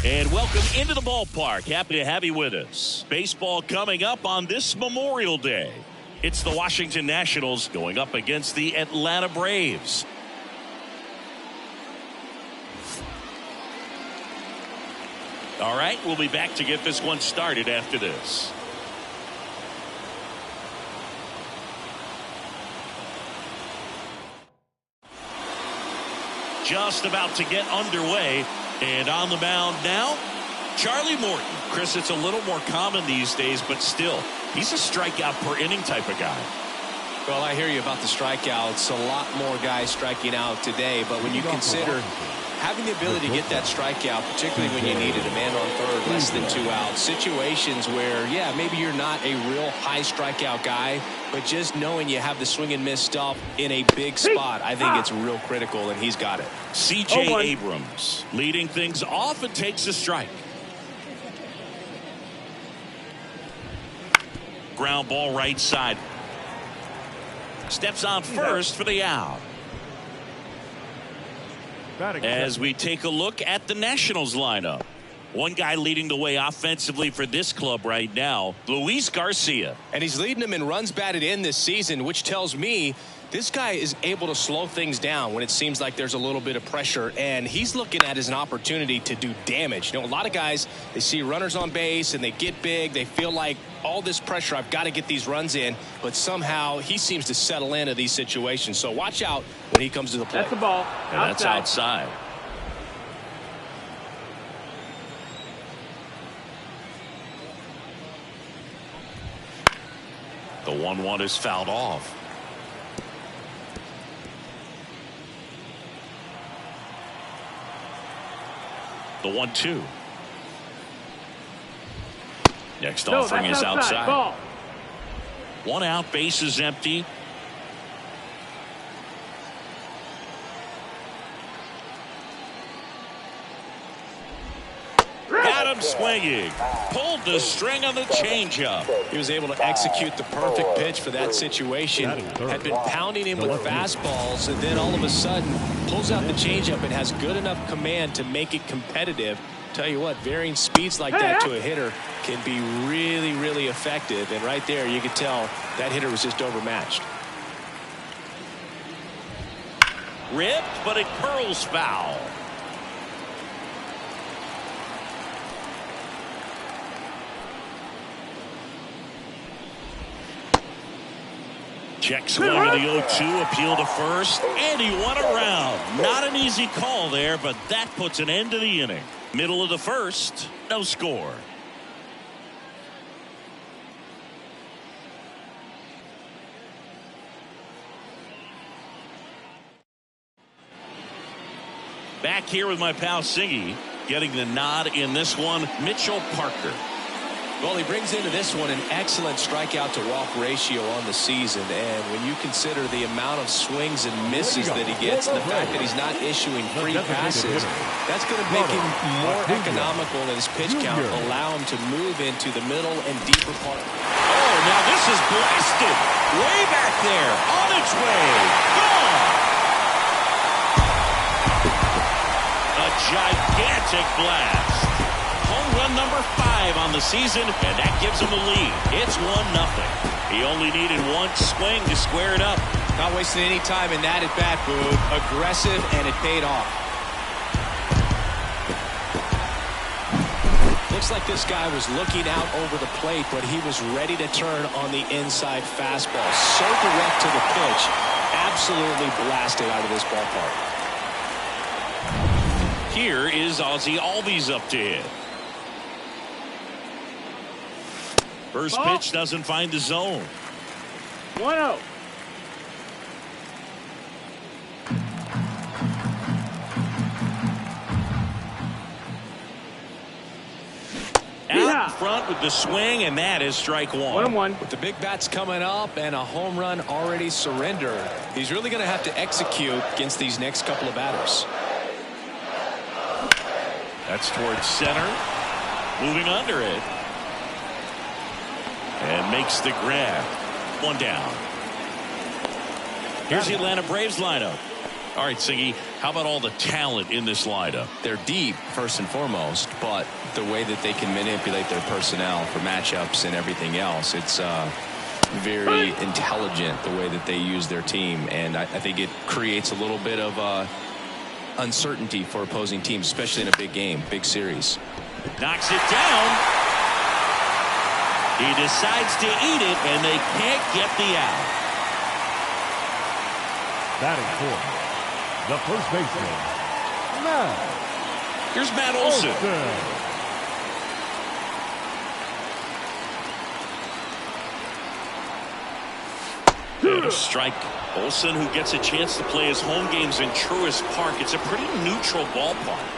And welcome into the ballpark. Happy to have you with us. Baseball coming up on this Memorial Day. It's the Washington Nationals going up against the Atlanta Braves. All right, we'll be back to get this one started after this. Just about to get underway. And on the mound now, Charlie Morton. Chris, it's a little more common these days, but still, he's a strikeout per inning type of guy. Well, I hear you about the strikeouts. A lot more guys striking out today, but when you consider having the ability to get that strikeout, particularly when you needed a man on third, less than 2 outs, situations where, yeah, maybe you're not a real high strikeout guy, but just knowing you have the swing and miss stuff in a big spot, I think it's real critical, and he's got it. C.J. Abrams leading things off and takes a strike. Ground ball right side. Steps on first for the out. As we take a look at the Nationals lineup. One guy leading the way offensively for this club right now, Luis Garcia. And he's leading them in runs batted in this season, which tells me this guy is able to slow things down when it seems like there's a little bit of pressure, and he's looking at it as an opportunity to do damage. You know, a lot of guys, they see runners on base and they get big. They feel like all this pressure, I've got to get these runs in, but somehow he seems to settle into these situations. So watch out when he comes to the plate. That's the ball. And that's outside. The 1-1 is fouled off. The 1-2. Next offering is outside. Ball. 1 out, base is empty. Got him swinging. Pulled the string on the changeup. He was able to execute the perfect pitch for that situation. Had been pounding him with fastballs, and then all of a sudden pulls out the changeup and has good enough command to make it competitive. Tell you what, varying speeds like that to a hitter can be really, really effective. And right there, you could tell that hitter was just overmatched. Ripped, but it curls foul. Check swing of the 0-2, appeal to first, and he went around. Not an easy call there, but that puts an end to the inning. Middle of the first, no score. Back here with my pal Singy, getting the nod in this one, Mitchell Parker. Well, he brings into this one an excellent strikeout to walk ratio on the season, and when you consider the amount of swings and misses that he gets and the fact that he's not issuing free passes, that's going to make him more economical in his pitch count, allow him to move into the middle and deeper part. Oh, now this is blasted way back there, on its way, gone. A gigantic blast. Home run number 5 on the season, and that gives him the lead. It's 1-0. He only needed one swing to square it up. Not wasting any time in that at-bat, Boog. Aggressive, and it paid off. Looks like this guy was looking out over the plate, but he was ready to turn on the inside fastball. So direct to the pitch. Absolutely blasted out of this ballpark. Here is Ozzie Albies up to hit. First pitch doesn't find the zone. 1-0. Out in front with the swing, and that is strike 1. 1-1. With the big bats coming up and a home run already surrendered, he's really going to have to execute against these next couple of batters. That's towards center. Moving under it. And makes the grab. 1 down. Here's the Atlanta Braves lineup. All right, Siggy, how about all the talent in this lineup? They're deep, first and foremost, but the way that they can manipulate their personnel for matchups and everything else, it's very intelligent the way that they use their team, and I think it creates a little bit of uncertainty for opposing teams, especially in a big game, big series. Knocks it down. He decides to eat it, and they can't get the out. Batting fourth, the first baseman, Matt. Here's Matt Olson. And a strike. Olson, who gets a chance to play his home games in Truist Park. It's a pretty neutral ballpark.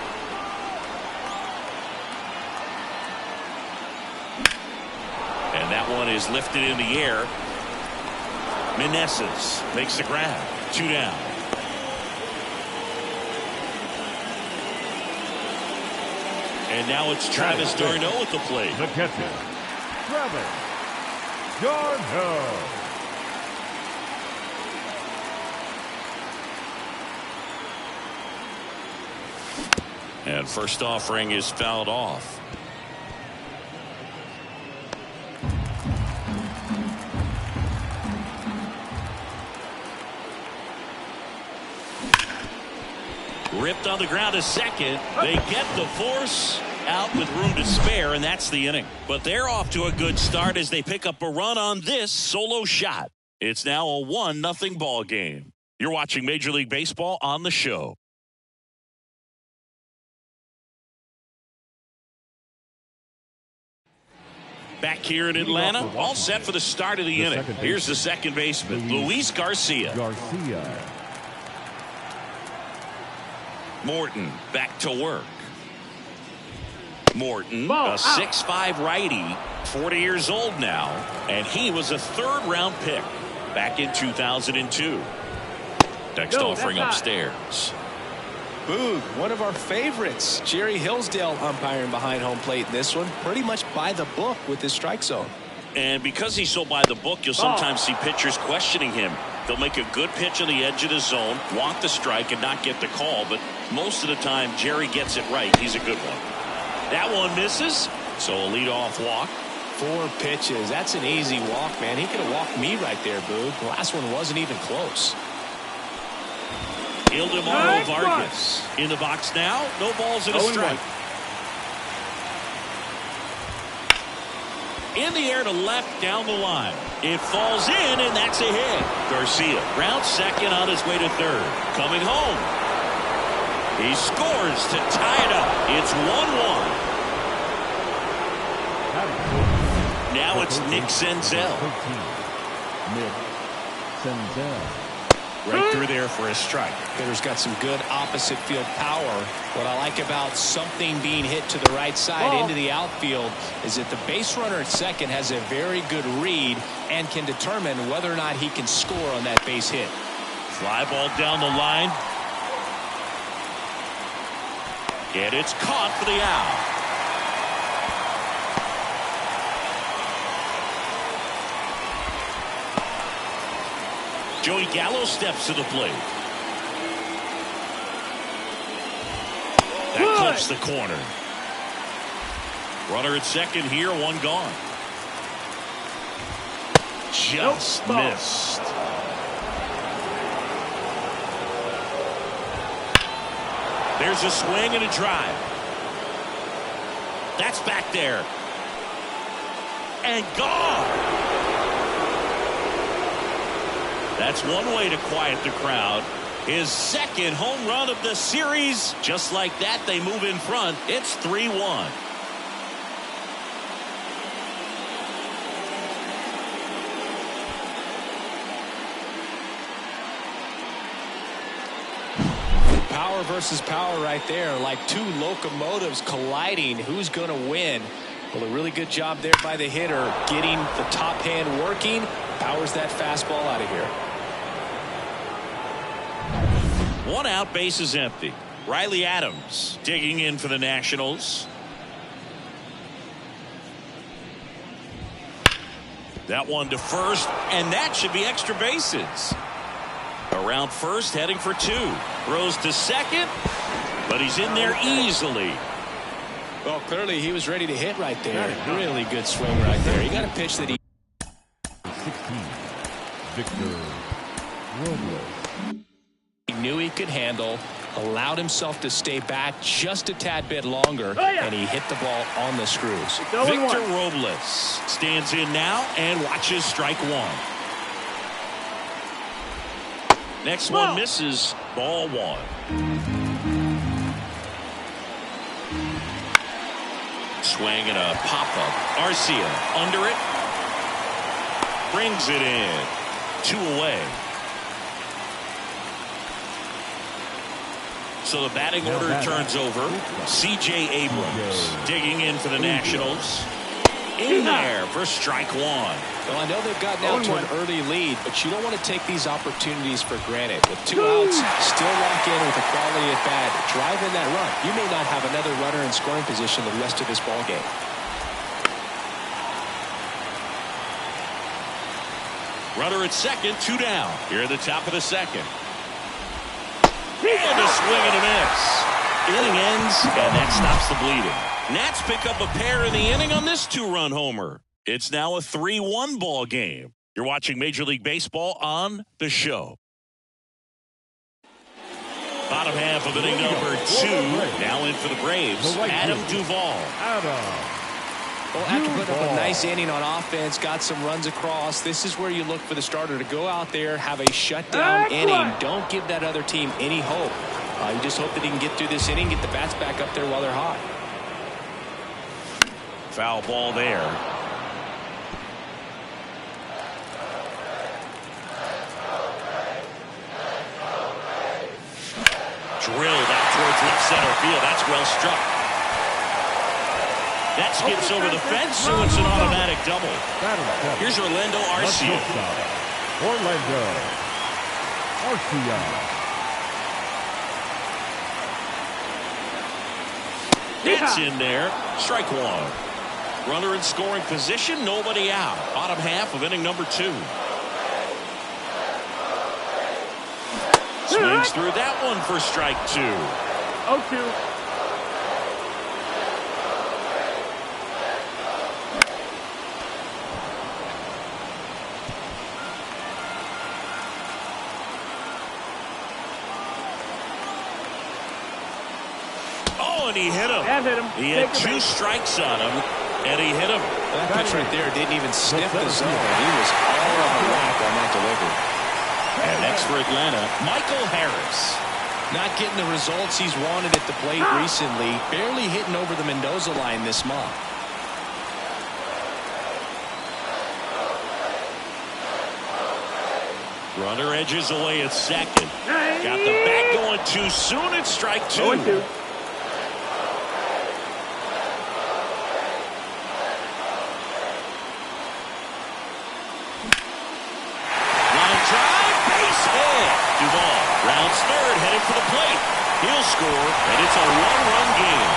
And that one is lifted in the air. Meneses makes the grab. 2 down. And now it's Travis d'Arnaud at the plate. The catcher, Travis d'Arnaud. And first offering is fouled off. Ripped on the ground to second. They get the force out with room to spare, and that's the inning. But they're off to a good start as they pick up a run on this solo shot. It's now a 1-0 ball game. You're watching Major League Baseball on the show. Back here in Atlanta, all set for the start of the inning. Here's the second baseman, Luis Garcia. Morton back to work. Morton, a 6'5" righty, 40 years old now, and he was a third-round pick back in 2002. Next offering upstairs. Boog, one of our favorites. Jerry Hillsdale umpiring behind home plate in this one. Pretty much by the book with his strike zone. And because he's so by the book, you'll sometimes see pitchers questioning him. They'll make a good pitch on the edge of the zone, want the strike, and not get the call. But most of the time, Jerry gets it right. He's a good one. That one misses, so a leadoff walk. 4 pitches. That's an easy walk, man. He could have walked me right there, Boog. The last one wasn't even close. Ildemaro Vargas in the box now. No balls and a strike. In the air to left down the line. It falls in, and that's a hit. Garcia rounds second on his way to third. Coming home. He scores to tie it up. It's 1-1. Now it's Nick Senzel. Nick Senzel. Right through there for a strike. Hitter's got some good opposite field power. What I like about something being hit to the right side into the outfield is that the base runner at second has a very good read and can determine whether or not he can score on that base hit. Fly ball down the line. And it's caught for the out. Joey Gallo steps to the plate. That clips the corner. Runner at second here, one gone. Just missed. There's a swing and a drive. That's back there. And gone. That's one way to quiet the crowd. His second home run of the series. Just like that, they move in front. It's 3-1. Power versus power right there. Like two locomotives colliding. Who's going to win? Well, a really good job there by the hitter. Getting the top hand working. Powers that fastball out of here. 1 out, base is empty. Riley Adams digging in for the Nationals. That one to first, and that should be extra bases. Around first, heading for 2. Throws to second, but he's in there easily. Well, clearly he was ready to hit right there. Really good swing right there. He got a pitch that he 16. Victor Robles. knew he could handle, allowed himself to stay back just a tad bit longer, and he hit the ball on the screws. Victor Robles stands in now and watches strike 1. Next one misses. Ball 1. Swing and a pop-up. Arcia under it. Brings it in. 2 away. So the batting order turns over. C.J. Abrams digging in for the Nationals. In there for strike 1. Well, I know they've gotten out to an early lead, but you don't want to take these opportunities for granted. With 2 outs, still lock in with a quality at bat. Drive in that run. You may not have another runner in scoring position the rest of this ball game. Runner at second, 2 down. Here at the top of the second. And a swing and a miss. Inning ends, and that stops the bleeding. Nats pick up a pair in the inning on this 2-run homer. It's now a 3-1 ball game. You're watching Major League Baseball on The Show. Bottom half of inning number 2. Now in for the Braves, Adam Duvall. Well, after putting up a nice inning on offense, got some runs across, this is where you look for the starter to go out there, have a shutdown inning. Don't give that other team any hope. You just hope that he can get through this inning, get the bats back up there while they're hot. Foul ball there. Drilled out towards left center field. That's well struck. That skips over the fence, so it's an automatic double. Here's Orlando Arcia. Orlando Arcia. That's in there. Strike 1. Runner in scoring position, nobody out. Bottom half of inning number 2. Swings through that one for strike 2. 0-2. Oh, and he hit him. He had 2 strikes on him, and he hit him. That pitch right there didn't even sniff the zone. He was all out of whack on that delivery. And next for Atlanta, Michael Harris. Not getting the results he's wanted at the plate recently. Barely hitting over the Mendoza line this month. Runner edges away at second. Got the bat going too soon. It's strike 2. 0-2. Duvall rounds third, headed for the plate. He'll score, and it's a 1-run game.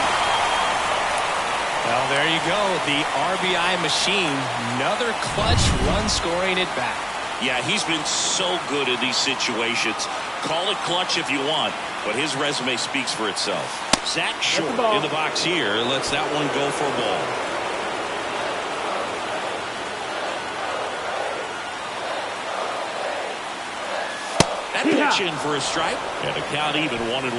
Well, there you go. The RBI machine. Another clutch run scoring at bat. Yeah, he's been so good in these situations. Call it clutch if you want, but his resume speaks for itself. Sack short in the box here. Lets that one go for a ball. That pitch in for a strike, and a count even 1-1.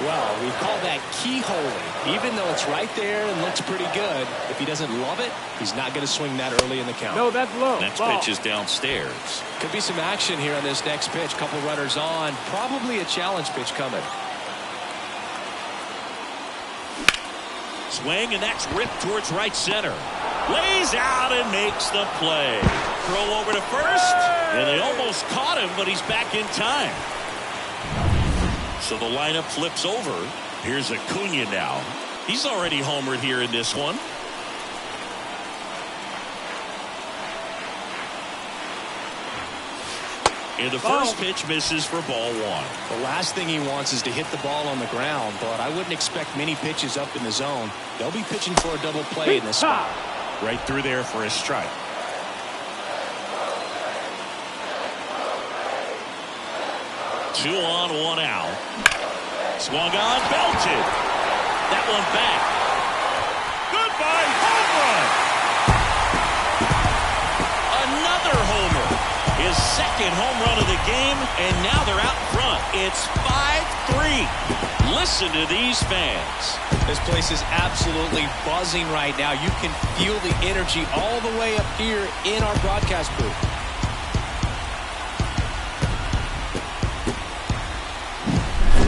Well, we call that keyholing. Even though it's right there and looks pretty good, if he doesn't love it, he's not going to swing that early in the count. No, that's low. Next pitch is downstairs. Could be some action here on this next pitch. Couple runners on. Probably a challenge pitch coming. Swing, and that's ripped towards right center. Lays out and makes the play. Throw over to first, and they almost caught him, but he's back in time. So the lineup flips over. Here's Acuña now. He's already homered here in this one. And the first pitch misses for ball 1. The last thing he wants is to hit the ball on the ground, but I wouldn't expect many pitches up in the zone. They'll be pitching for a double play in this spot. Right through there for a strike. 2 on, 1 out. Swung on, belted. That one back. Goodbye, home run. Another homer. His second home run of the game, and now they're out in front. It's 5-3. Listen to these fans. This place is absolutely buzzing right now. You can feel the energy all the way up here in our broadcast booth.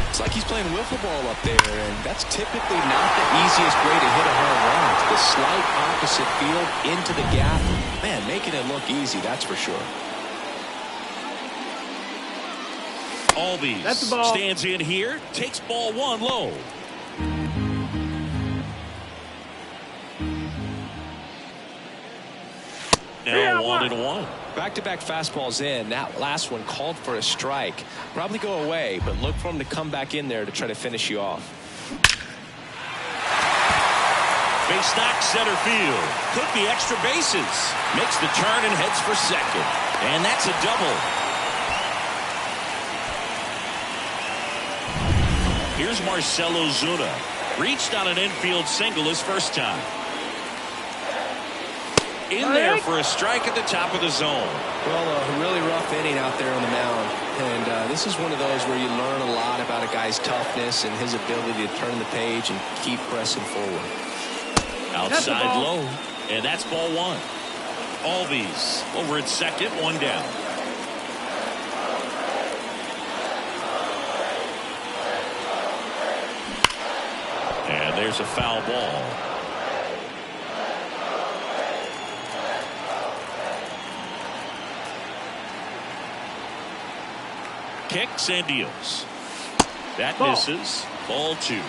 It's like he's playing wiffle ball up there, and that's typically not the easiest way to hit a home run. It's the slight opposite field into the gap. Man, making it look easy, that's for sure. Albies That's the ball. stands in here, takes ball 1 low. Now 1-1. Back-to-back fastballs in. That last one called for a strike. Probably go away, but look for him to come back in there to try to finish you off. Base knock center field. Could be extra bases. Makes the turn and heads for second. And that's a double. Here's Marcell Ozuna. Reached on an infield single his first time. In there for a strike at the top of the zone. Well, a really rough inning out there on the mound. And this is one of those where you learn a lot about a guy's toughness and his ability to turn the page and keep pressing forward. Outside low. And that's ball 1. Albies over at second, 1 down. And there's a foul ball. Kicks and deals. That misses. Ball 2.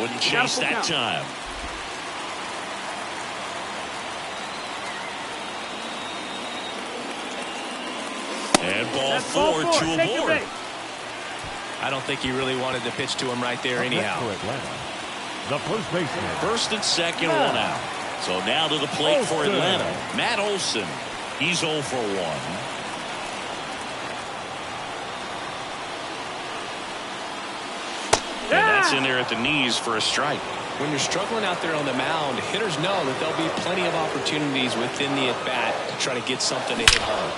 Wouldn't chase that time. And ball 4 to a board. I don't think he really wanted to pitch to him right there anyhow. The first baseman. First and second, 1 out. So now to the plate for Atlanta. Matt Olson. He's 0 for 1. And that's in there at the knees for a strike. When you're struggling out there on the mound, hitters know that there'll be plenty of opportunities within the at-bat to try to get something to hit home.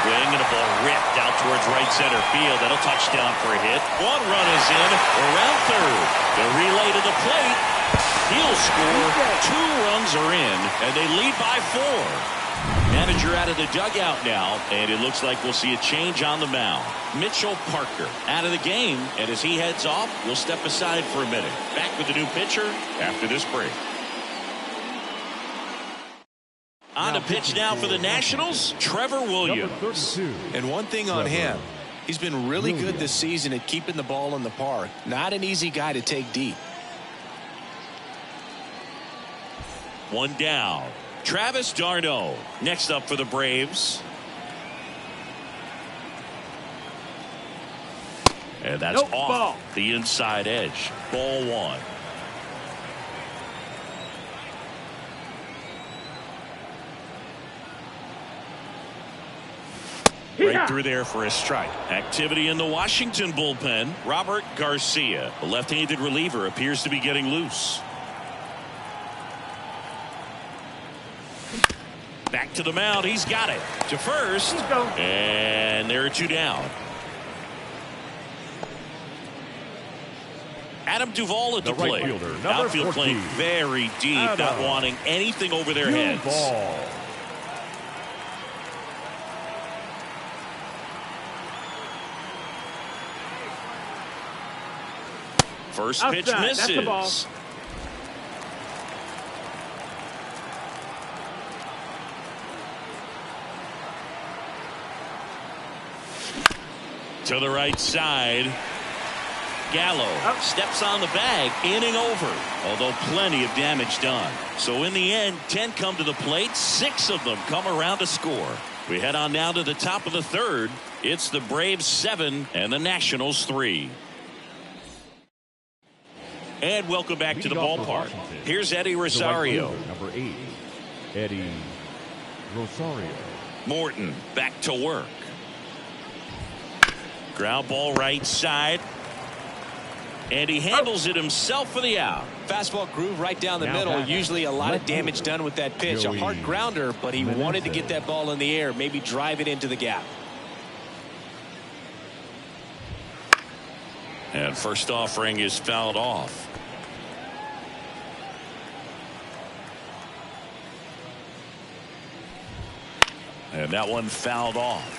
Swing and a ball ripped out towards right center field. That'll touchdown for a hit. 1 run is in around third. The relay to the plate. He'll score. 2 runs are in, and they lead by 4. Manager out of the dugout now, and it looks like we'll see a change on the mound. Mitchell Parker out of the game, and as he heads off, we'll step aside for a minute. Back with the new pitcher after this break. On the pitch now for the Nationals, Trevor Williams. And one thing on him, he's been really good this season at keeping the ball in the park. Not an easy guy to take deep. 1 down. Travis d'Arnaud next up for the Braves. And that's off the inside edge. Ball 1. Right through there for a strike. Activity in the Washington bullpen. Robert Garcia, the left-handed reliever, appears to be getting loose. Back to the mound. He's got it. To first. And there are 2 down. Adam Duvall at the plate. Outfield playing very deep, not wanting anything over their heads. First pitch misses. To the right side. Gallo steps on the bag, inning over, although plenty of damage done. So in the end, 10 come to the plate, 6 of them come around to score. We head on now to the top of the third. It's the Braves 7 and the Nationals 3. And welcome back to the ballpark. Here's Eddie Rosario. Number 8, Eddie Rosario. Morton back to work. Ground ball right side. And he handles it himself for the out. Fastball groove right down the middle. Usually a lot of damage done with that pitch. A hard grounder, but he wanted to get that ball in the air, maybe drive it into the gap. And first offering is fouled off. And that one fouled off.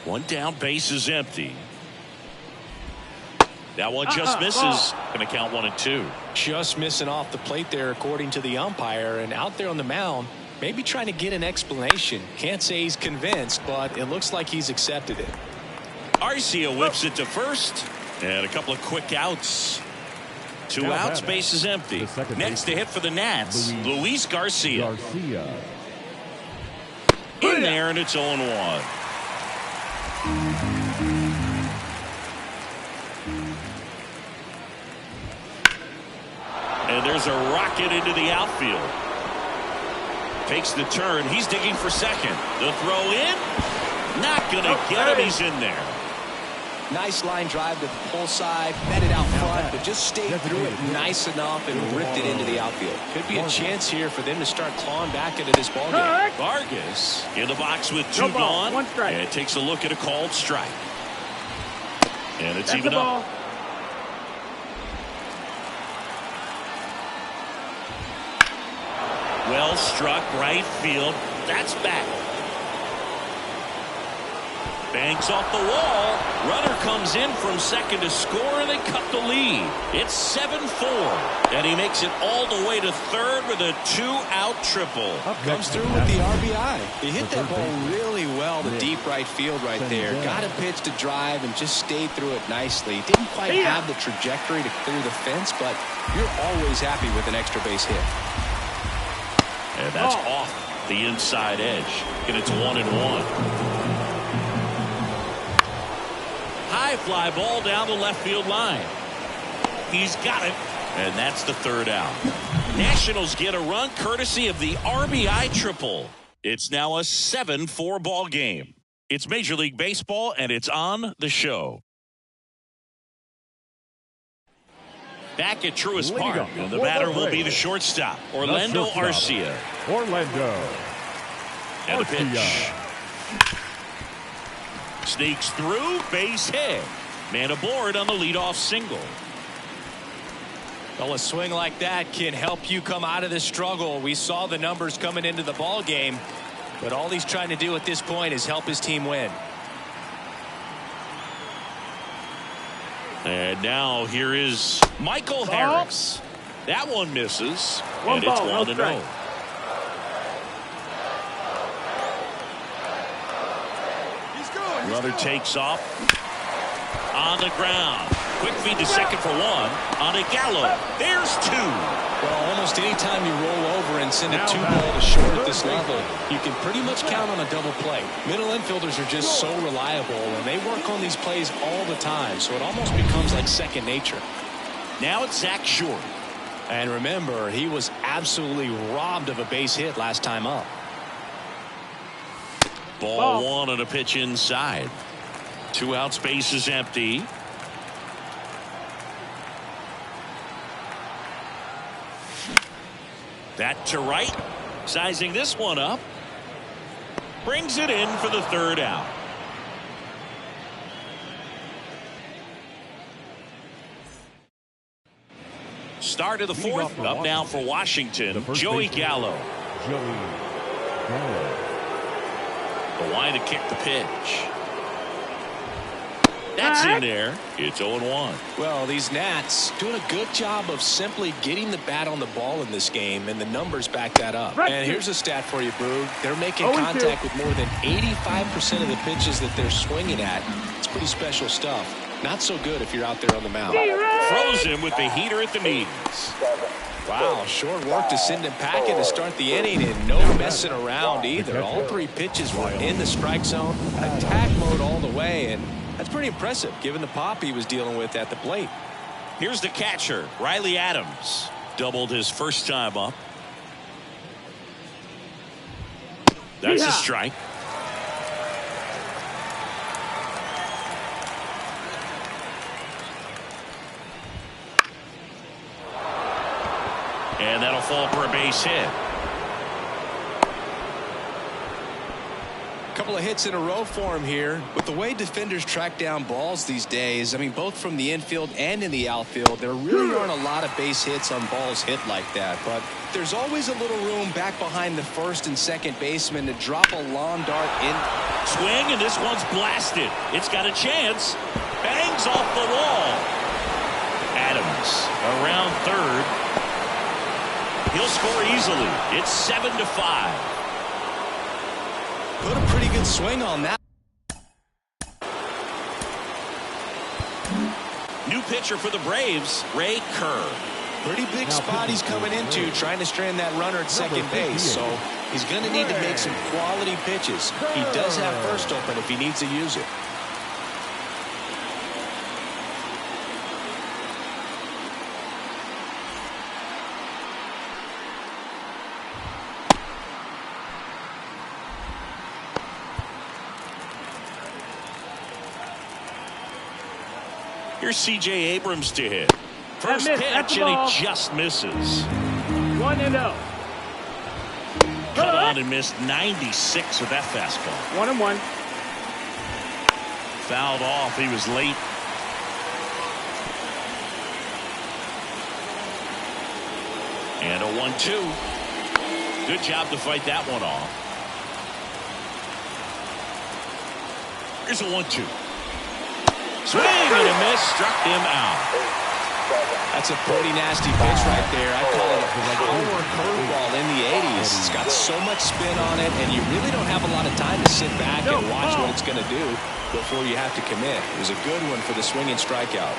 One down, base is empty. That one just misses. Going to count 1-2. Just missing off the plate there, according to the umpire. And out there on the mound, maybe trying to get an explanation. Can't say he's convinced, but it looks like he's accepted it. Arcia whips it to first. And a couple of quick outs. 2 outs, base is empty. Next to hit for the Nats, Luis Garcia. In there, and it's 0-1. And there's a rocket into the outfield. Takes the turn. He's digging for second. The throw in. Not going to get him. He's in there. Nice line drive to the pull side. Met it out front, but just stayed through it nice enough and ripped it into the outfield. Could be a chance here for them to start clawing back into this ball game. Vargas in the box with 2 gone. And takes a look at a called strike. And it's even up. Well struck right field. That's back. Banks off the wall. Runner comes in from second to score, and they cut the lead. It's 7-4. And he makes it all the way to third with a 2-out triple. Comes through with the RBI. He hit that ball really well to deep right field right there. Got a pitch to drive and just stayed through it nicely. Didn't quite have the trajectory to clear the fence, but you're always happy with an extra base hit. And that's off the inside edge. And it's 1-1. High fly ball down the left field line. He's got it. And that's the third out. Nationals get a run courtesy of the RBI triple. It's now a 7-4 ball game. It's Major League Baseball, and it's on the show. Back at Truist Park, and the batter will be the shortstop, Orlando Arcia. And a pitch. Sneaks through, base hit. Man aboard on the leadoff single. Well, a swing like that can help you come out of this struggle. We saw the numbers coming into the ball game, but all he's trying to do at this point is help his team win. And now here is Michael Harris. That one misses. And it's 1-0. Runner takes off on the ground. Quick feed to second for 1 on a Gallo. There's 2. Well, almost any time you roll over and send a 2-ball to short at this level, you can pretty much count on a double play. Middle infielders are just so reliable, and they work on these plays all the time, so it almost becomes like second nature. Now it's Zach Short. And remember, he was absolutely robbed of a base hit last time up. Ball 1 on a pitch inside. 2 outs, base is empty. That to right. Sizing this one up. Brings it in for the third out. Start of the fourth. Up now for Washington, Joey Gallo. The line to kick the pitch. That's in there. It's 0-1. Well, these Nats doing a good job of simply getting the bat on the ball in this game, and the numbers back that up. And here's a stat for you, Broog. They're making contact with more than 85% of the pitches that they're swinging at. It's pretty special stuff. Not so good if you're out there on the mound. Throws him with the heater at the knees. Wow, short work to send him packing to start the inning, and no messing around either. All 3 pitches were in the strike zone, attack mode all the way, and That's pretty impressive, given the pop he was dealing with at the plate. Here's the catcher, Riley Adams. Doubled his first time up. That's a strike. And that'll fall for a base hit. Couple of hits in a row for him here. With the way defenders track down balls these days, I mean, both from the infield and in the outfield, there really aren't a lot of base hits on balls hit like that. But there's always a little room back behind the first and second baseman to drop a lawn dart in. Swing, and this one's blasted. It's got a chance. Bangs off the wall. Adams around third. He'll score easily. It's 7-5. Put a pretty good swing on that. New pitcher for the Braves, Ray Kerr. Pretty big spot he's coming into, trying to strand that runner at second base. So he's going to need to make some quality pitches. He does have first open if he needs to use it. Here's C.J. Abrams to hit. First pitch, and he just misses. 1-0. Cut on and missed 96 with that fastball. 1-1. Fouled off. He was late. And a 1-2. Good job to fight that one off. Here's a 1-2. Swing and a miss, struck him out. That's a pretty nasty pitch right there. I call it a power curveball in the 80s. It's got so much spin on it, and you really don't have a lot of time to sit back and watch what it's going to do before you have to commit. It was a good one for the swinging strikeout.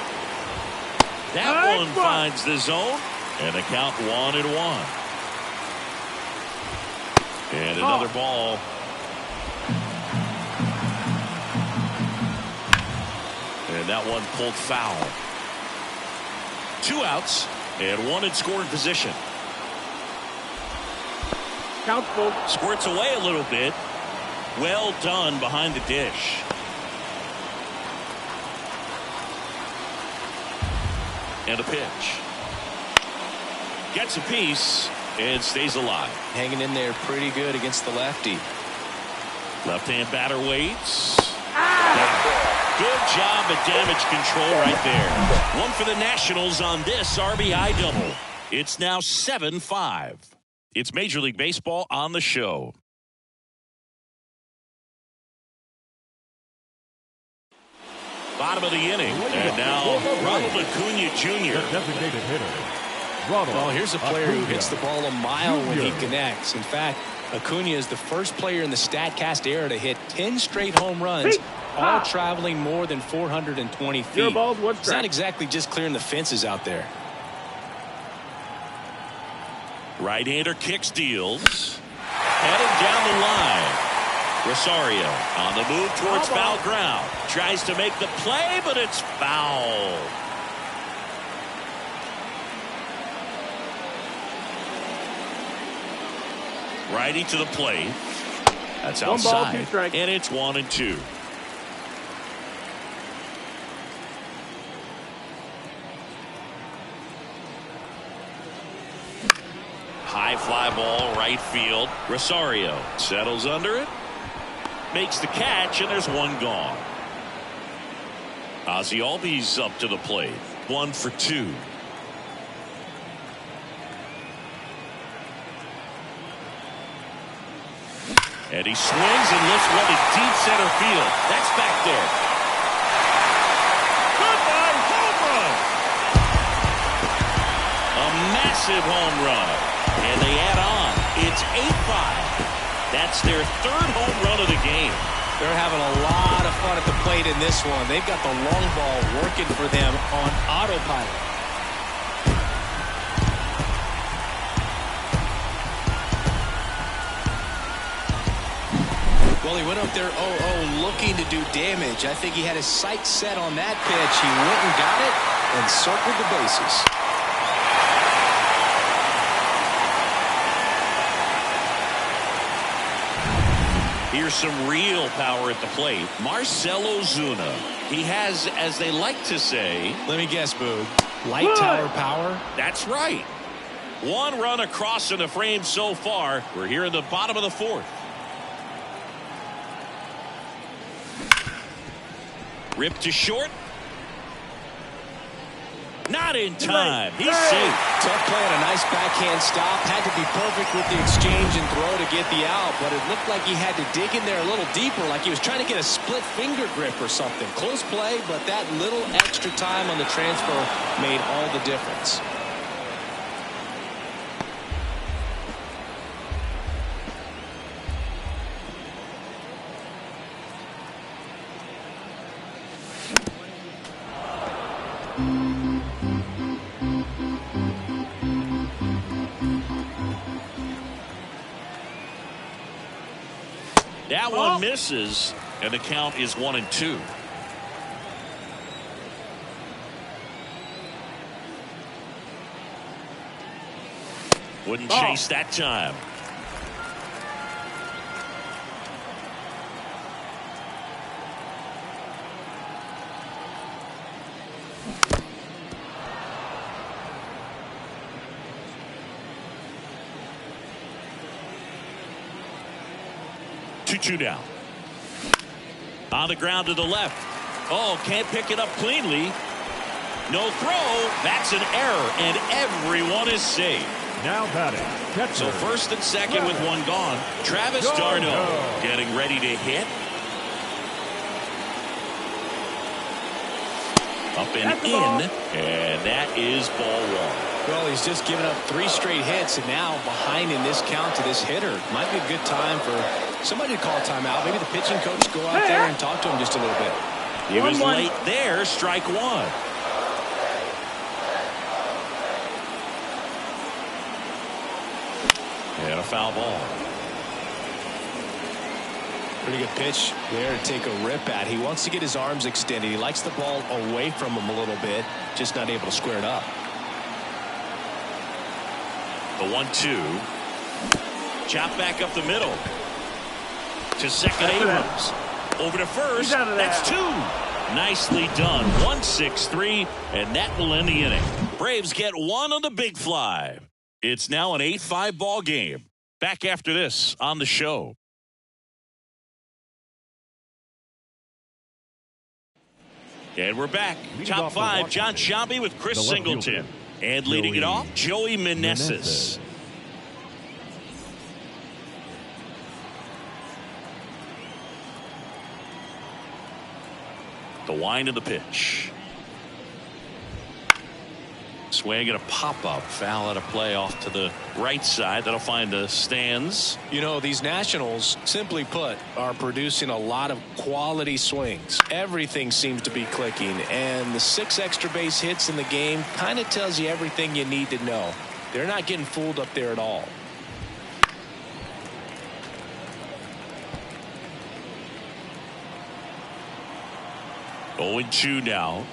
That one finds the zone, and the count 1-1. And another ball. And that one pulled foul. 2 outs and 1 in scoring position. Count full. Squirts away a little bit. Well done behind the dish. And a pitch. Gets a piece and stays alive. Hanging in there pretty good against the lefty. Left-hand batter waits. Good job at damage control right there. One for the Nationals on this RBI double. It's now 7-5. It's Major League Baseball on the show. Bottom of the inning. And now Ronald Acuña Jr. Designated hitter. Ronald Well, here's a player who Acuña hits the ball a mile when he Jr. connects. In fact, Acuña is the first player in the StatCast era to hit 10 straight home runs, all traveling more than 420 feet. Your balls, one It's strike. not exactly just clearing the fences out there. Right-hander kicks, deals. Heading down the line. Rosario on the move towards foul ground. Tries to make the play, but it's foul. Righty to the plate. That's One ball, outside. 2 strikes. And it's 1-2. High fly ball, right field. Rosario settles under it. Makes the catch, and there's one gone. Ozzie Albies up to the plate. 1 for 2. And he swings and lifts one to deep center field. That's back there. Goodbye, home run. A massive home run. And they add on. It's 8-5. That's their 3rd home run of the game. They're having a lot of fun at the plate in this one. They've got the long ball working for them on autopilot. Well, he went up there 0-0 looking to do damage. I think he had his sights set on that pitch. He went and got it and circled the bases. Here's some real power at the plate. Marcell Ozuna. He has, as they like to say, let me guess, Boog, light tower power? That's right. One run across in the frame so far. We're here in the bottom of the fourth. Ripped to short. Not in time. He's safe. Tough play and a nice backhand stop. Had to be perfect with the exchange and throw to get the out, but it looked like he had to dig in there a little deeper, like he was trying to get a split finger grip or something. Close play, but that little extra time on the transfer made all the difference. That one misses, and the count is 1-2. Wouldn't chase that time. Two down. On the ground to the left. Oh, can't pick it up cleanly. No throw. That's an error, and everyone is safe. Now batting. Catcher. So first and second with one gone. Travis d'Arnaud getting ready to hit. Up and in, and that is ball one. Well, he's just given up 3 straight hits, and now behind in this count to this hitter. Might be a good time for somebody to call a timeout. Maybe the pitching coach go out there and talk to him just a little bit. He was late there. Strike one. And a foul ball. Pretty good pitch there to take a rip at. He wants to get his arms extended. He likes the ball away from him a little bit, just not able to square it up. The 1-2. Chop back up the middle. To second, Abrams. Over to first. That's 2. Nicely done. 1-6-3, and that will end the inning. Braves get one on the big fly. It's now an 8-5 ball game. Back after this on the show. And we're back. Top 5, John Sciambi with Chris Singleton. And leading it off, Joey Meneses. The wind of the pitch. Swing and a pop-up. Foul at a play off to the right side. That'll find the stands. You know, these Nationals, simply put, are producing a lot of quality swings. Everything seems to be clicking, and the 6 extra base hits in the game kind of tells you everything you need to know. They're not getting fooled up there at all. Oh, 2 now.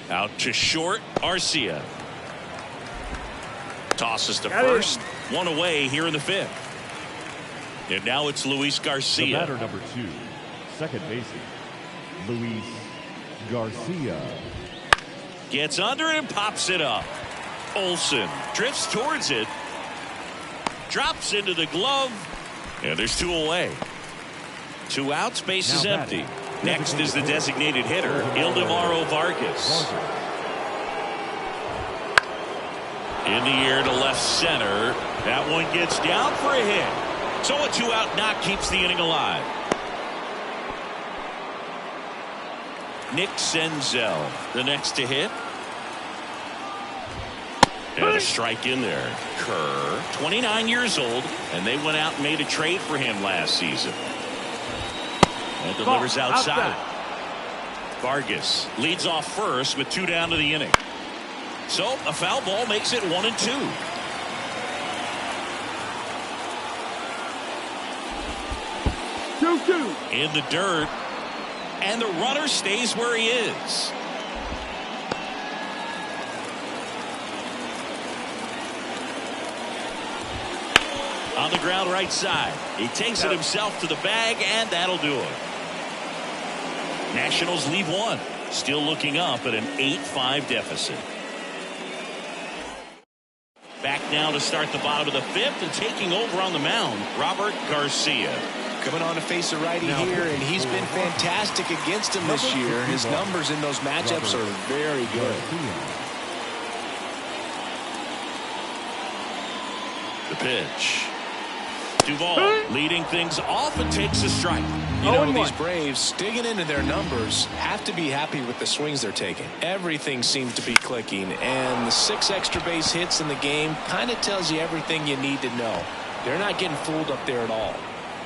Out to short, Arcia. Tosses to first. One away here in the 5th. And now it's Luis Garcia. The batter number 2, second baseman, Luis Garcia. Gets under it and pops it up. Olsen drifts towards it. Drops into the glove. And there's 2 away. 2 outs, base is empty. Next is the designated hitter, Ildemaro Vargas. In the air to left center. That one gets down for a hit. So a 2-out knock keeps the inning alive. Nick Senzel, the next to hit. And a strike in there. Kerr, 29 years old, and they went out and made a trade for him last season. And delivers outside. Vargas leads off first with 2 down to the inning. So a foul ball makes it 1-2. 0-2. In the dirt. And the runner stays where he is. On the ground right side. He takes it himself to the bag, and that'll do it. Nationals leave one. Still looking up at an 8-5 deficit. Back now to start the bottom of the fifth, and taking over on the mound, Robert Garcia. Coming on to face a righty here, and he's been fantastic against him this year. His numbers in those matchups are very good. The pitch. Duvall leading things off and takes a strike. You know, these Braves, digging into their numbers, have to be happy with the swings they're taking. Everything seems to be clicking, and the 6 extra base hits in the game kind of tells you everything you need to know. They're not getting fooled up there at all.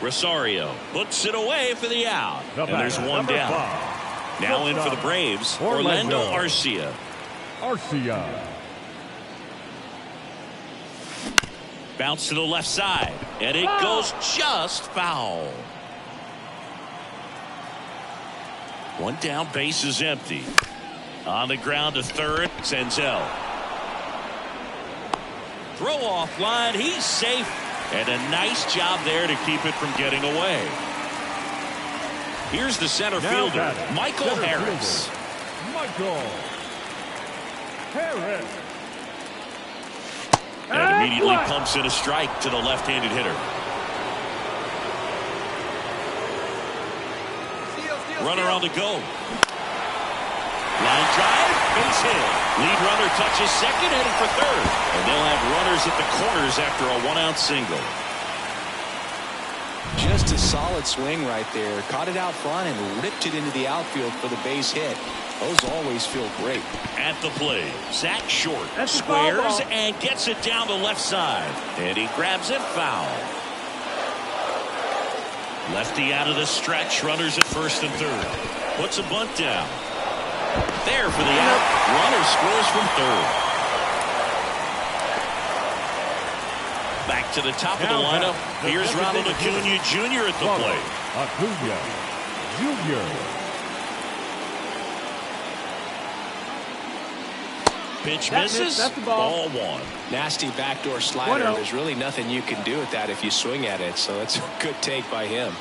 Rosario puts it away for the out. And there's one down. Now in for the Braves, Orlando Arcia. Bounce to the left side, and it goes just foul. One down, base is empty. On the ground to third, Senzel. Throw off line, he's safe. And a nice job there to keep it from getting away. Here's the center fielder, Michael Harris. And immediately pumps in a strike to the left-handed hitter. Runner on the go. Line drive, base hit. Lead runner touches second, headed for third. And they'll have runners at the corners after a 1-out single. Just a solid swing right there. Caught it out front and ripped it into the outfield for the base hit. Those always feel great. At the plate, Zach Short squares and gets it down the left side. And he grabs it foul. Lefty out of the stretch, runners at first and third. Puts a bunt down. There for the out. Runner scores from third. Back to the top of the lineup. Here's Ronald Acuña Jr. at the plate. Acuña Jr. Pitch misses. That's the ball. Ball one. Nasty backdoor slider. There's really nothing you can do with that if you swing at it. So it's a good take by him.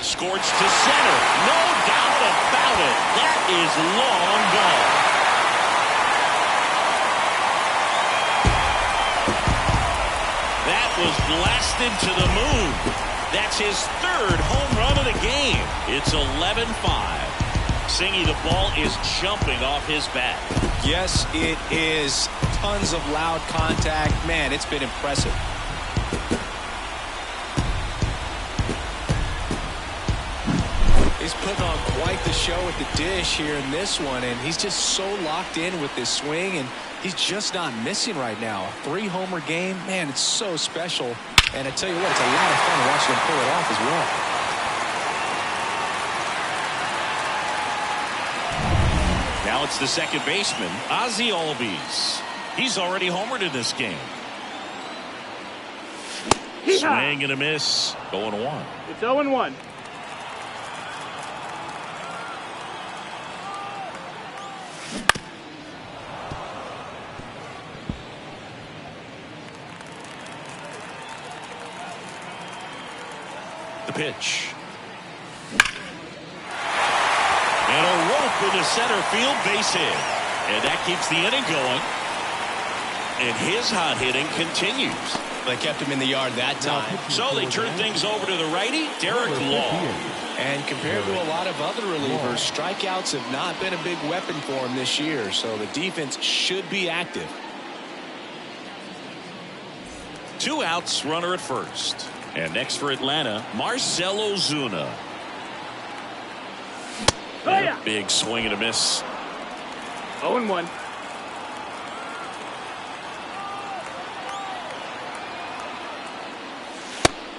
Scorched to center. No doubt about it. That is long gone. That was blasted to the moon. That's his third home run of the game. It's 11-5. Singy, the ball is jumping off his bat. Yes, it is. Tons of loud contact. Man, it's been impressive. He's putting on quite the show at the dish here in this one, and he's just so locked in with this swing, and he's just not missing right now. A 3-homer game, man, it's so special. And I tell you what, it's a lot of fun watching him pull it off as well. Now it's the second baseman, Ozzie Albies. He's already homered in this game. Swing and a miss. 0-1. It's 0-1. The pitch. And a rope into center field, base hit. And that keeps the inning going. And his hot hitting continues. They kept him in the yard that time. So they turn things over to the righty, Derek Long. And compared to a lot of other relievers, strikeouts have not been a big weapon for him this year. So the defense should be active. 2 outs, runner at first. And next for Atlanta, Marcell Ozuna. And a big swing and a miss. 0-1.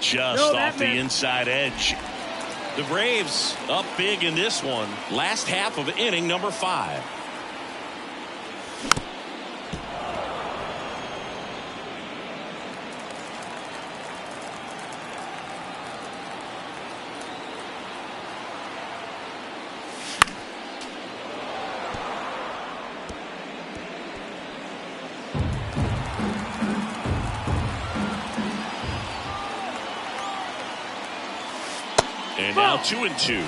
Just off the inside edge. The Braves up big in this one. Last half of inning number 5. And now 2-2.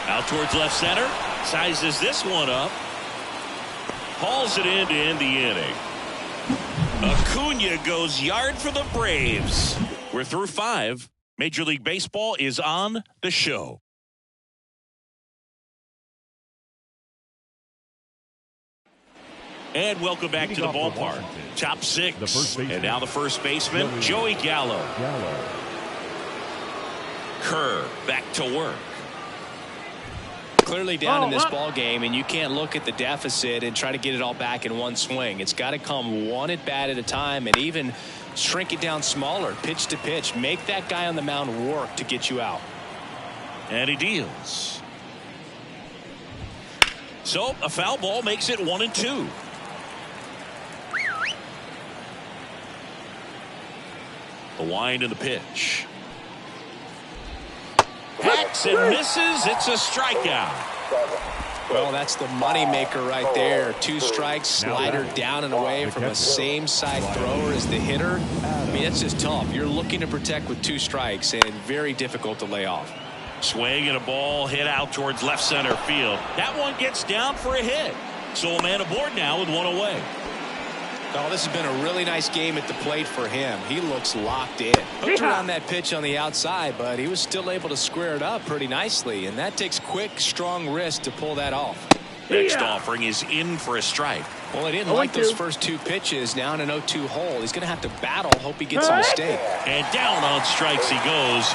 Out towards left center. Sizes this one up. Hauls it in to end the inning. Acuña goes yard for the Braves. We're through 5. Major League Baseball is on the show. And welcome back to the ballpark. Top 6. And now the first baseman, Joey Gallo. Kerr back to work. Clearly down in this ball game, and you can't look at the deficit and try to get it all back in one swing. It's got to come one at bat at a time, and even shrink it down smaller, pitch to pitch. Make that guy on the mound work to get you out. And he deals. So a foul ball makes it 1-2. The wind and the pitch. Hacks and misses. It's a strikeout. Well, that's the money maker right there. 2 strikes, slider down and away from a same side thrower as the hitter. I mean, that's just tough. You're looking to protect with 2 strikes, and very difficult to lay off. Swing and a ball hit out towards left center field. That one gets down for a hit. So a man aboard now with 1 away. Oh, this has been a really nice game at the plate for him. He looks locked in. Hooked around that pitch on the outside, but he was still able to square it up pretty nicely, and that takes quick, strong wrist to pull that off. Next offering is in for a strike. Well, he didn't like those first 2 pitches. Now in an 0-2 hole. He's going to have to battle. Hope he gets a mistake. And down on strikes he goes.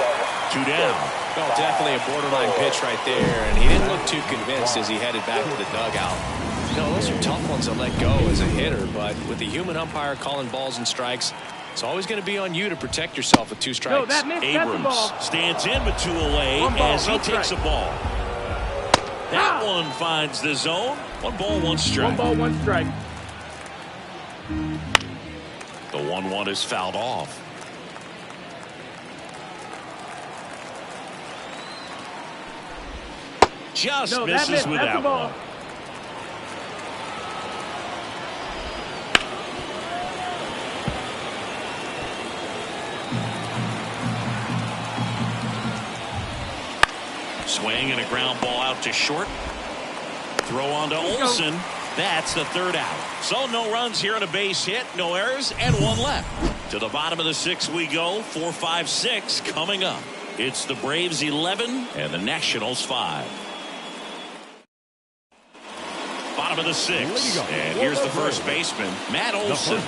2 down. Well, definitely a borderline pitch right there, and he didn't look too convinced as he headed back to the dugout. You know, those are tough ones to let go as a hitter, but with the human umpire calling balls and strikes, it's always going to be on you to protect yourself with 2 strikes. Abrams stands in with 2 away as he takes a ball. That one finds the zone. 1 ball, 1 strike. 1 ball, 1 strike. The 1-1 is fouled off. Just misses with that one. Swing and a ground ball out to short. Throw on to Olsen. That's the 3rd out. So no runs here on a base hit, no errors, and 1 left. To the bottom of the 6th we go. 4, 5, 6 coming up. It's the Braves 11 and the Nationals 5. Bottom of the 6th. And here's the first baseman, Matt Olsen.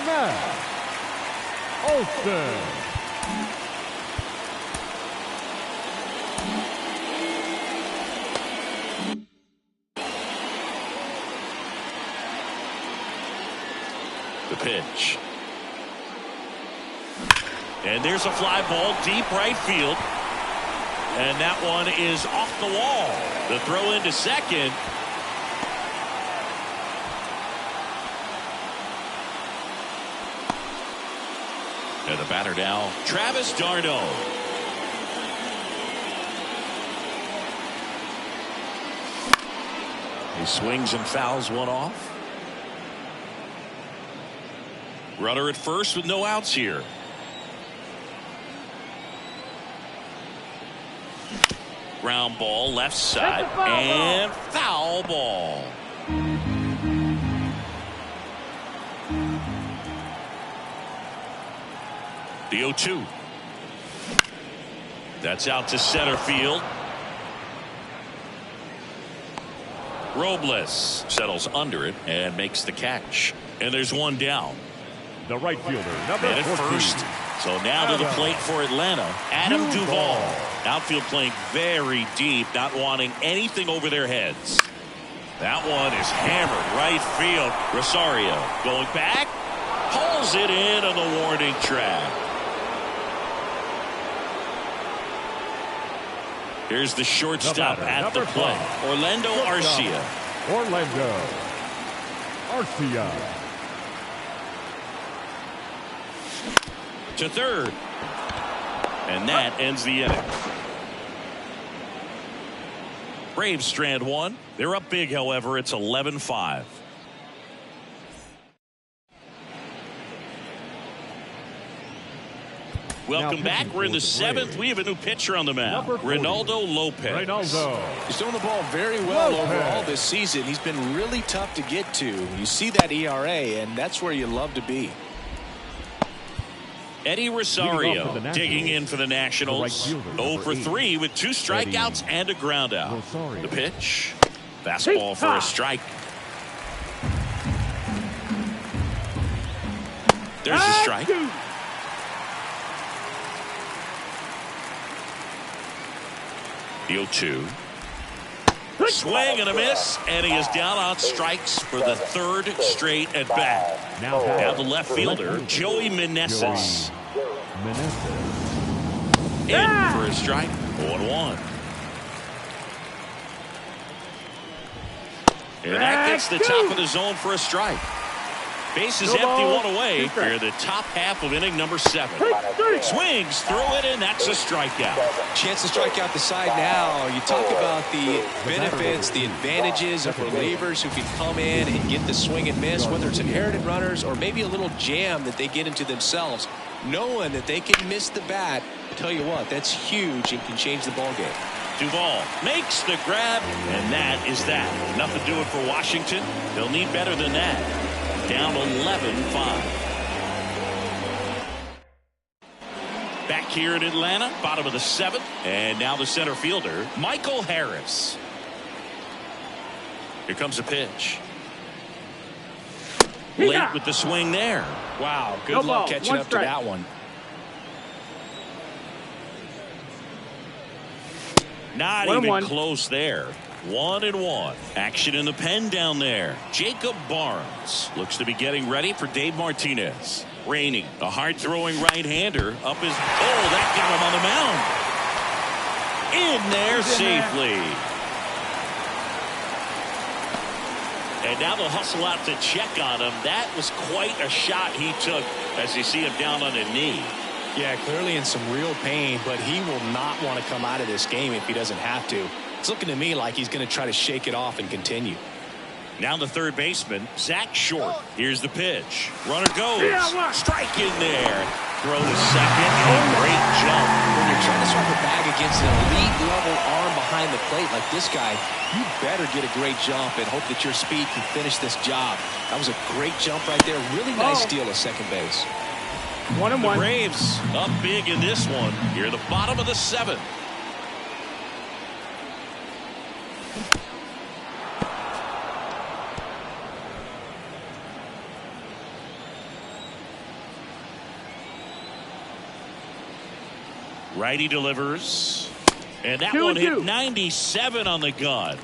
Matt Olsen. The pitch. And there's a fly ball deep right field. And that one is off the wall. The throw into second. And the batter now, Travis d'Arnaud. He swings and fouls one off. Runner at first with no outs here. Ground ball left side and foul ball. The 0-2. That's out to center field. Robles settles under it and makes the catch. And there's 1 down. The right fielder, number 14. First. So now to the plate for Atlanta, Adam Duvall. Outfield playing very deep, not wanting anything over their heads. That one is hammered right field. Rosario going back, pulls it in on the warning track. Here's the shortstop at the plate, Orlando Arcia. Orlando Arcia. To third. And that ends the inning. Braves strand one. They're up big, however. It's 11-5. Welcome back. We're in the seventh. We have a new pitcher on the mound. Ronaldo Lopez. He's throwing the ball very well overall this season. He's been really tough to get to. You see that ERA, and that's where you love to be. Eddie Rosario digging in for the Nationals. 0 for 3 with 2 strikeouts and a ground out. The pitch. Fastball for a strike. There's a strike. The 0-2. Swing and a miss, and he is down on strikes for the 3rd straight at bat. Now the left fielder, Joey Meneses. In for a strike. 0-1. And that gets the top of the zone for a strike. Base is empty, 1 away. Here the top half of inning number 7. Swings through it, and that's a strikeout. Chance to strike out the side now. You talk about the benefits, the advantages of relievers who can come in and get the swing and miss, whether it's inherited runners or maybe a little jam that they get into themselves. Knowing that they can miss the bat, I'll tell you what, that's huge and can change the ball game. Duvall makes the grab, and that is that. Enough to do it for Washington. They'll need better than that. Down 11-5. Back here in Atlanta, bottom of the 7th, and now the center fielder, Michael Harris. Here comes a pitch. Late with the swing there. Wow, good luck catching up to that one. Not even close there. 1-1. Action in the pen down there. Jacob Barnes looks to be getting ready for Dave Martinez. Raining, a hard-throwing right-hander up his... Oh, that got him on the mound. In there safely. And now they'll hustle out to check on him. That was quite a shot he took as you see him down on a knee. Yeah, clearly in some real pain, but he will not want to come out of this game if he doesn't have to. It's looking to me like he's going to try to shake it off and continue. Now the third baseman, Zach Short. Here's the pitch. Runner goes. Strike in there. Throw to second. And great jump. When you're trying to swap a bag against an elite level arm behind the plate like this guy, you better get a great jump and hope that your speed can finish this job. That was a great jump right there. Really nice steal at second base. 1-1. The Braves up big in this one. Here at the bottom of the 7th. Righty delivers. And that one hit 97 on the gun.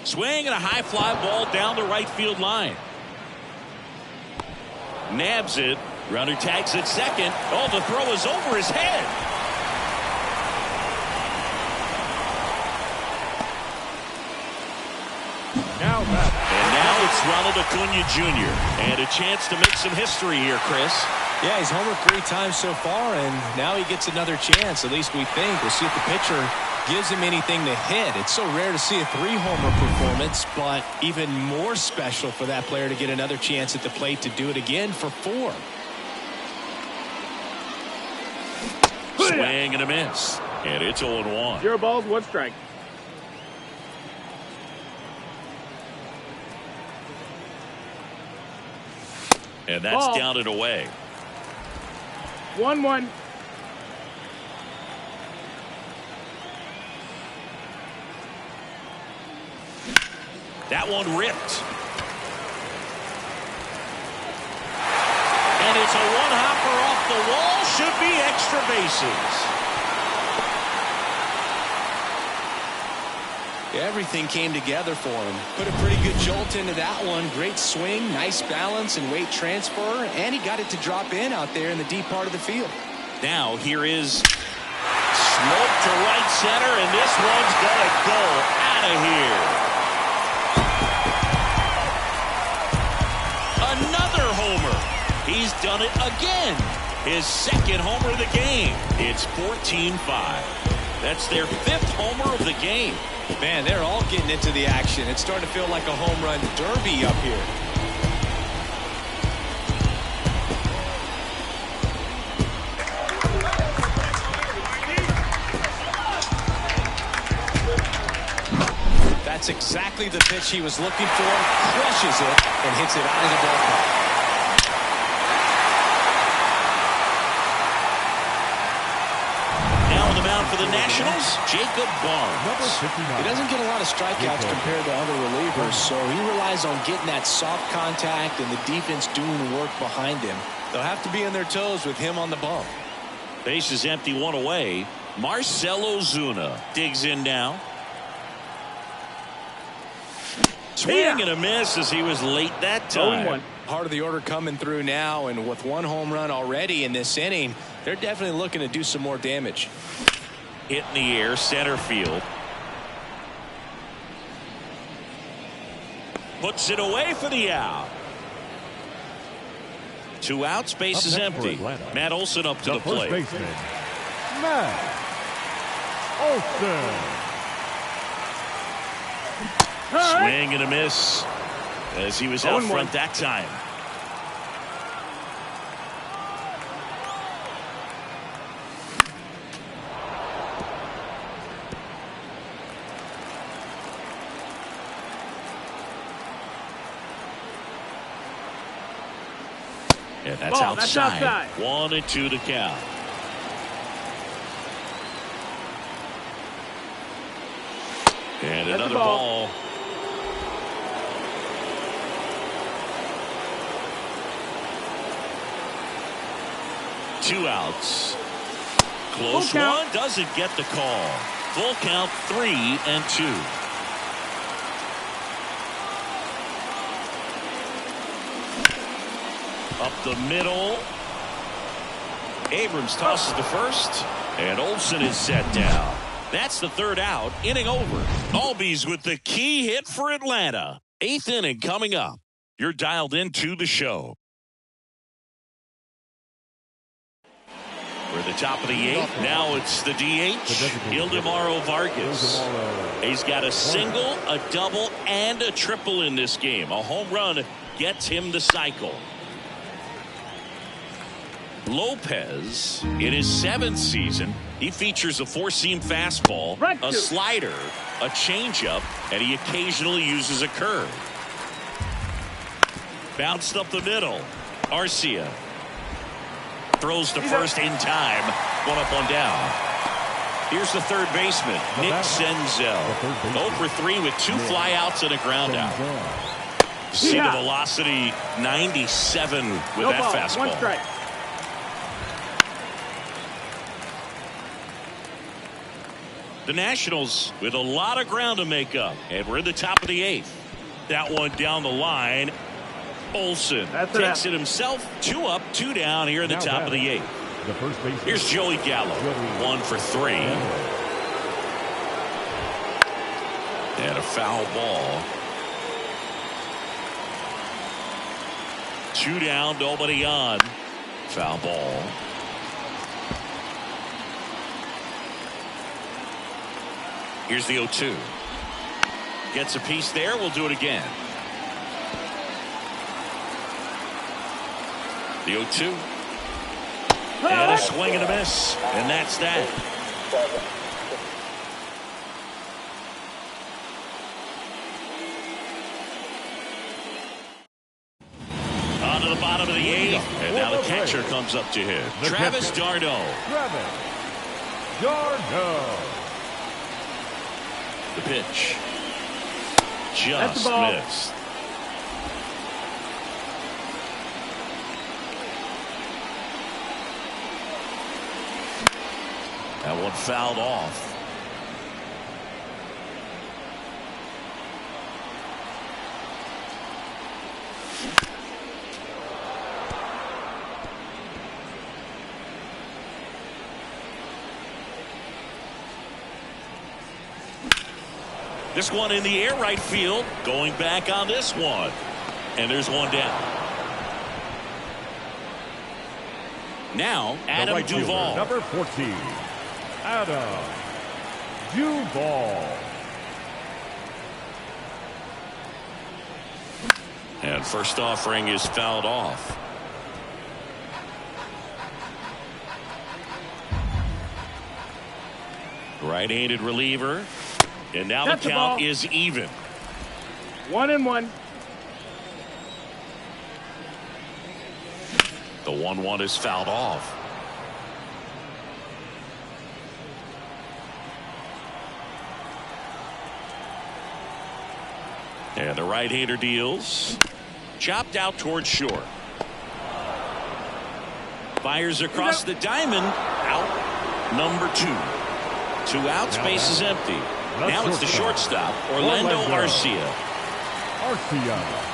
Swing and a high fly ball down the right field line. Nabs it. Runner tags at second. Oh, the throw is over his head. And now it's Ronald Acuña Jr. And a chance to make some history here, Chris. Yeah, he's homered 3 times so far, and now he gets another chance. At least we think. We'll see if the pitcher gives him anything to hit. It's so rare to see a 3-homer performance, but even more special for that player to get another chance at the plate to do it again for 4. Swing and a miss. And it's 0-1. 0 balls, 1 strike. And that's down and away. 1-1. That one ripped. And it's a one-hopper off the wall. Should be extra bases. Everything came together for him. Put a pretty good jolt into that one. Great swing, nice balance and weight transfer, and he got it to drop in out there in the deep part of the field. Now here is smoke to right center, and this one's gonna go out of here. Another homer. He's he's done it again. His second homer of the game. It's 14-5. That's their 5th homer of the game. Man, they're all getting into the action. It's starting to feel like a home run derby up here. That's exactly the pitch he was looking for. Crushes it and hits it out of the ballpark. Now on the mound for the Nationals, Jacob Barnes. He doesn't get a lot of strikeouts compared to other relievers, so he relies on getting that soft contact and the defense doing the work behind him. They'll have to be on their toes with him on the bump. Base is empty, 1 away. Marcell Ozuna digs in now. Swing and a miss as he was late that time. Part of the order coming through now, and with 1 home run already in this inning, they're definitely looking to do some more damage. Hit in the air, center field. Puts it away for the out. 2 outs, base is empty. Matt Olson up to the plate. First baseman, Matt Olson. Swing and a miss as he was out front that time. And that's outside. 1-2 to count. And another ball. Two outs. Close one, doesn't get the call. Full count, 3-2. Up the middle. Abrams tosses to first, and Olson is set down. That's the 3rd out. Inning over. Albies with the key hit for Atlanta. 8th inning coming up. You're dialed into the show. We're at the top of the 8th. Now it's the DH, Ildemaro Vargas. He's got a single, a double, and a triple in this game. A home run gets him the cycle. Lopez, in his 7th season, he features a 4-seam fastball, a slider, a changeup, and he occasionally uses a curve. Bounced up the middle. Arcia throws to first in time. 1 up, 1 down. Here's the 3rd baseman, Nick Senzel. 0 for 3 with 2 flyouts and a ground out. See the velocity, 97 with that fastball. 1 strike. The Nationals with a lot of ground to make up, and we're in the top of the 8th. That one down the line. Olson takes it himself. 2 up, 2 down here in the top of the 8th. Here's Joey Gallo. 1 for 3. And a foul ball. 2 down, nobody on. Foul ball. Here's the 0-2. Gets a piece there. We'll do it again. The 0-2. And a swing and a miss. And that's that. On to the bottom of the 8th. And now the catcher comes up to hit. Travis d'Arnaud. The pitch. Just missed. That one fouled off. This one in the air right field. Going back on this one. And there's one down. Now, The Adam right fielder, Duvall. number 14, Adam Duvall. And first offering is fouled off. Right-handed reliever. And now That's the the count ball. is even. 1-1. The 1-1 is fouled off. And the right-hander deals. Chopped out towards short. Fires across the diamond. Out. Number 2. 2 outs. Base is empty. Now it's the shortstop, Orlando Arcia. Arcia.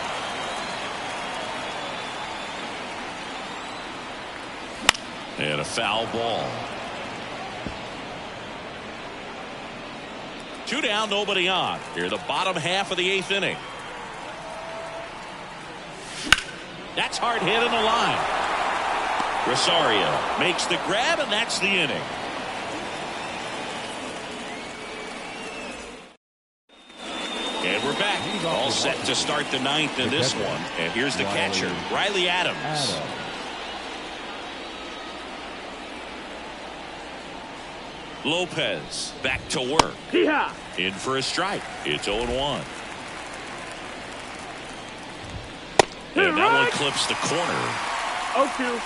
And a foul ball. 2 down, nobody on. Here, the bottom half of the 8th inning. That's hard hit in the line. Rosario makes the grab, and that's the inning. And we're back. All set to start the 9th in this one. And here's the catcher, Riley Adams. Lopez back to work. Hee-haw. In for a strike. It's 0-1. And that one clips the corner. 0-2.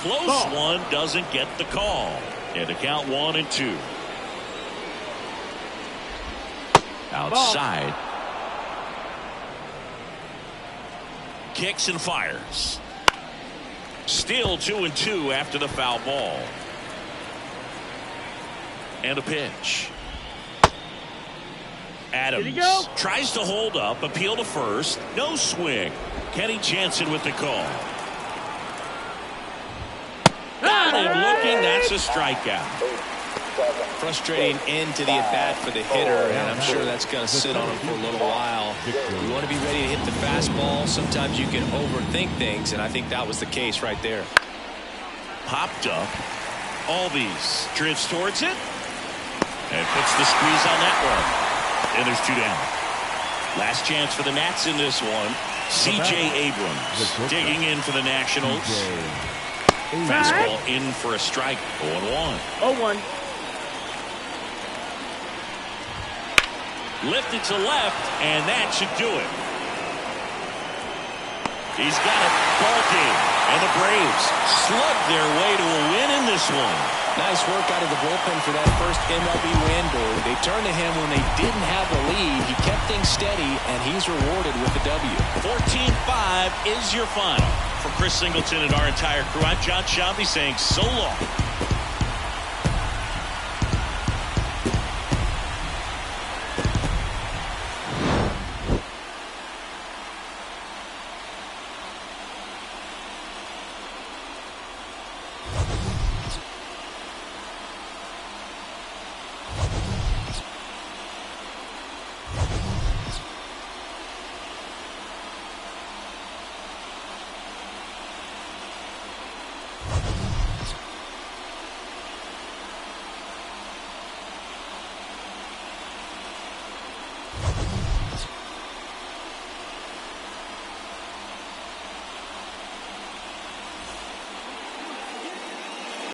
Close one, doesn't get the call. And the count 1-2. Outside. Kicks and fires. Still 2-2 after the foul ball. And a pitch. Adams Did he go? tries to hold up, appeal to first. No swing. Kenny Jansen with the call. Got him looking. That's a strikeout. Frustrating end to the at-bat for the hitter, and I'm sure that's going to sit on him for a little while. You want to be ready to hit the fastball. Sometimes you can overthink things, and I think that was the case right there. Popped up. Albies drifts towards it and puts the squeeze on that one. And there's 2 down. Last chance for the Nats in this one. C.J. Abrams digging in for the Nationals. Fastball in for a strike. 0-1. 0-1. Lifted to left, and that should do it. He's got a ball game, and the Braves slug their way to a win in this one. Nice work out of the bullpen for that first MLB win, Boo. They turned to him when they didn't have the lead. He kept things steady, and he's rewarded with the W. 14-5 is your final. For Chris Singleton and our entire crew, I'm John Shambi saying so long.